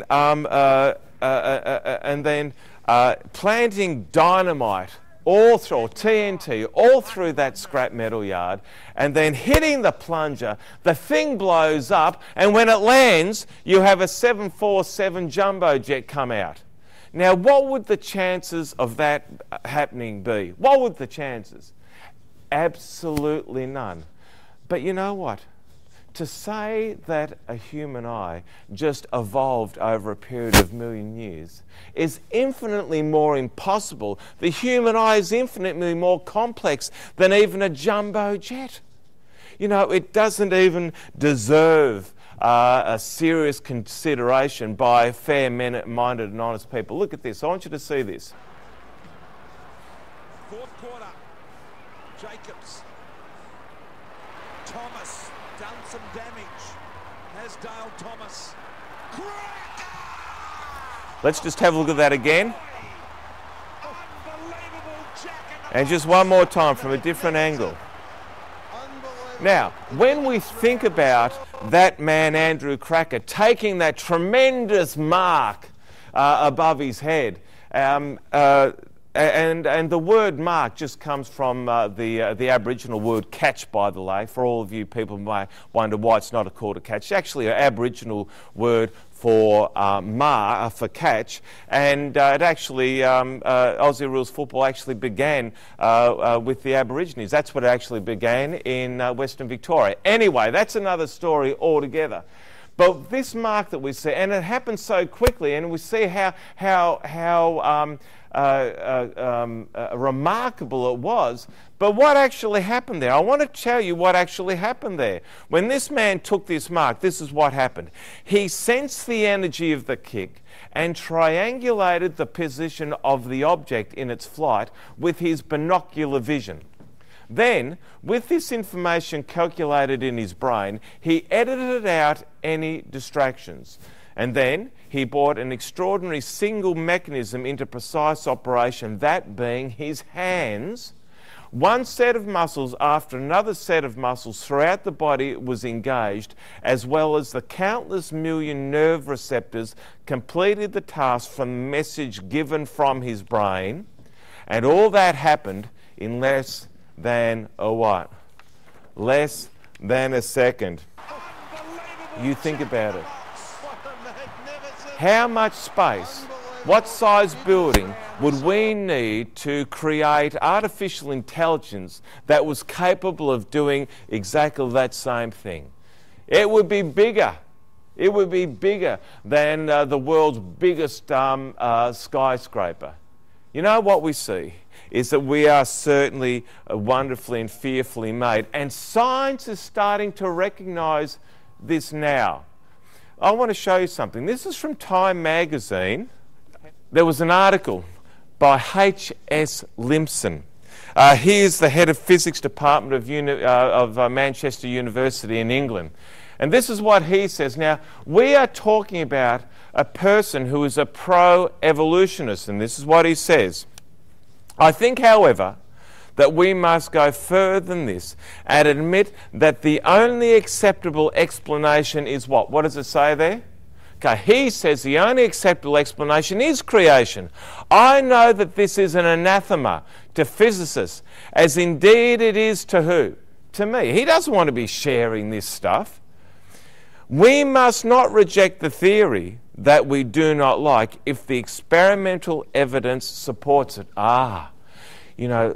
and then planting dynamite all through, or TNT, all through that scrap metal yard, and then hitting the plunger, the thing blows up, and when it lands, you have a 747 jumbo jet come out. Now, what would the chances of that happening be? What would the chances? Absolutely none. But you know what? To say that a human eye just evolved over a period of 1,000,000 years is infinitely more impossible. The human eye is infinitely more complex than even a jumbo jet. You know, it doesn't even deserve a serious consideration by fair-minded and honest people. Look at this. I want you to see this. Fourth quarter. Jacobs. Thomas done some damage. Has Dale Thomas. Let's just have a look at that again. And just one more time from a different angle. Now, when we think about that man, Andrew Cracker, taking that tremendous mark above his head, and the word mark just comes from the Aboriginal word catch, by the way. For all of you people who may wonder why it's not a call to catch. It's actually an Aboriginal word for for catch, and it actually, Aussie Rules football actually began with the Aborigines. That's what it actually began in Western Victoria. Anyway, that's another story altogether. But this mark that we see, and it happens so quickly, and we see how remarkable it was. But what actually happened there? I want to tell you what actually happened there. When this man took this mark, this is what happened. He sensed the energy of the kick and triangulated the position of the object in its flight with his binocular vision. Then, with this information calculated in his brain, he edited out any distractions. And then he brought an extraordinary single mechanism into precise operation, that being his hands. One set of muscles after another set of muscles throughout the body was engaged, as well as the countless million nerve receptors completed the task from the message given from his brain. And all that happened in less than a what? Less than a second. You think about it. How much space, what size building would we need to create artificial intelligence that was capable of doing exactly that same thing? It would be bigger. It would be bigger than the world's biggest skyscraper. You know what we see is that we are certainly wonderfully and fearfully made, and science is starting to recognise this now. I want to show you something. This is from Time magazine. There was an article by H.S. Limpson. He is the head of physics department of Manchester University in England. And this is what he says. Now, we are talking about a person who is a pro-evolutionist, and this is what he says. I think, however, that we must go further than this and admit that the only acceptable explanation is what? What does it say there? Okay, he says the only acceptable explanation is creation. I know that this is an anathema to physicists, as indeed it is to who? To me. He doesn't want to be sharing this stuff. We must not reject the theory that we do not like if the experimental evidence supports it. You know,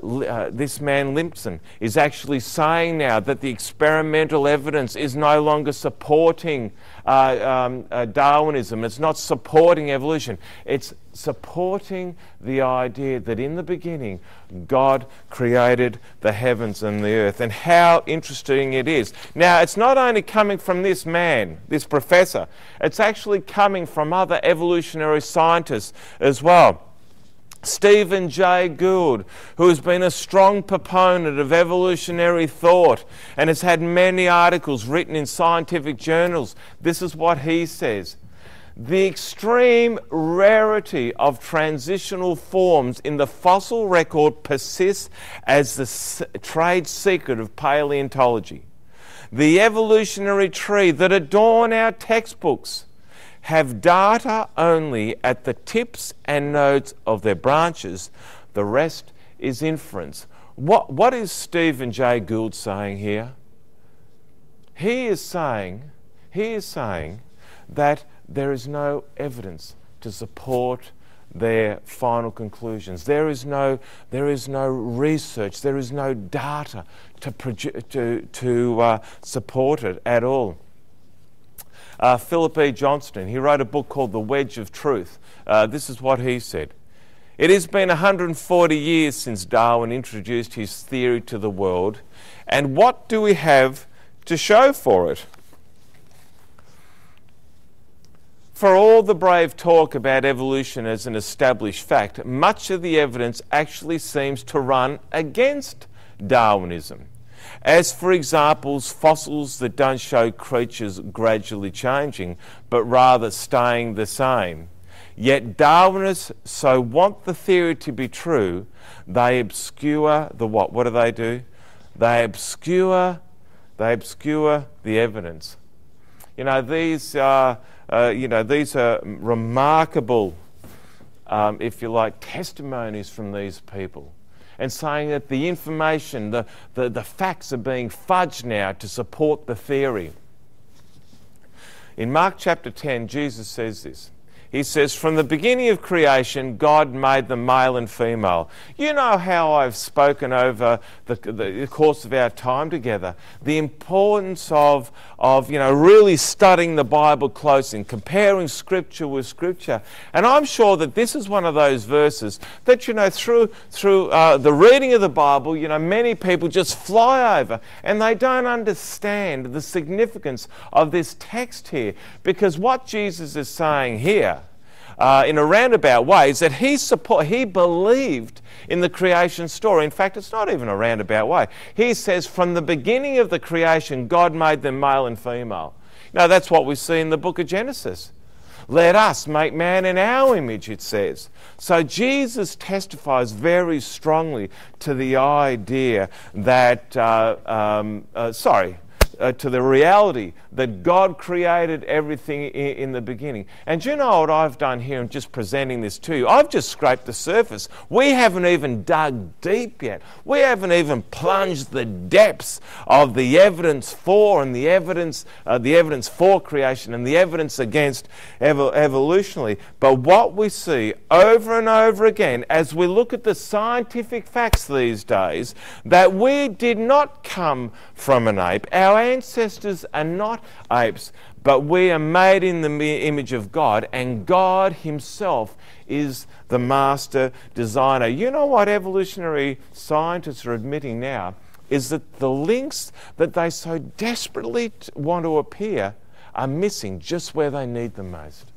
this man Limpson is actually saying now that the experimental evidence is no longer supporting Darwinism. It's not supporting evolution. It's supporting the idea that in the beginning God created the heavens and the earth. And how interesting it is. Now, it's not only coming from this man, this professor, it's actually coming from other evolutionary scientists as well. Stephen Jay Gould, who has been a strong proponent of evolutionary thought and has had many articles written in scientific journals. This is what he says. The extreme rarity of transitional forms in the fossil record persists as the trade secret of paleontology. The evolutionary tree that adorn our textbooks have data only at the tips and nodes of their branches. The rest is inference. What is Stephen Jay Gould saying here? He is saying that there is no evidence to support their final conclusions. There is no research. There is no data to support it at all. Philip E. Johnston, he wrote a book called The Wedge of Truth. This is what he said. It has been 140 years since Darwin introduced his theory to the world, and what do we have to show for it? For all the brave talk about evolution as an established fact, much of the evidence actually seems to run against Darwinism. As for examples, fossils that don't show creatures gradually changing, but rather staying the same. Yet Darwinists so want the theory to be true, they obscure the what? What do? They obscure the evidence. These are remarkable, if you like, testimonies from these people, and saying that the information, the facts are being fudged now to support the theory. In Mark chapter 10, Jesus says this. He says, from the beginning of creation, God made them male and female. You know how I've spoken over the course of our time together, the importance of really studying the Bible closely and comparing Scripture with Scripture. And I'm sure that this is one of those verses that, through the reading of the Bible, many people just fly over and they don't understand the significance of this text here. Because what Jesus is saying here, in a roundabout way, is that he believed in the creation story. In fact, it's not even a roundabout way. He says, from the beginning of the creation, God made them male and female. That's what we see in the book of Genesis. Let us make man in our image, it says. So Jesus testifies very strongly to the idea that, to the reality that God created everything in the beginning. And do you know what I've done here in just presenting this to you? I've just scraped the surface. We haven't even dug deep yet. We haven't even plunged the depths of the evidence for and the evidence for creation and the evidence against evolutionally. But what we see over and over again as we look at the scientific facts these days, that we did not come from an ape. Our ancestors are not apes, but we are made in the image of God, and God himself is the master designer. You know what evolutionary scientists are admitting now is that the links that they so desperately want to appear are missing just where they need them most.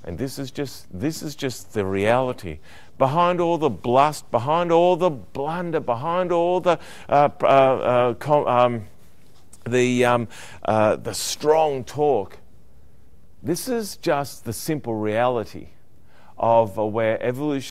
And this is just the reality. Behind all the bluster, behind all the blunder, behind all the strong talk, this is just the simple reality of where evolution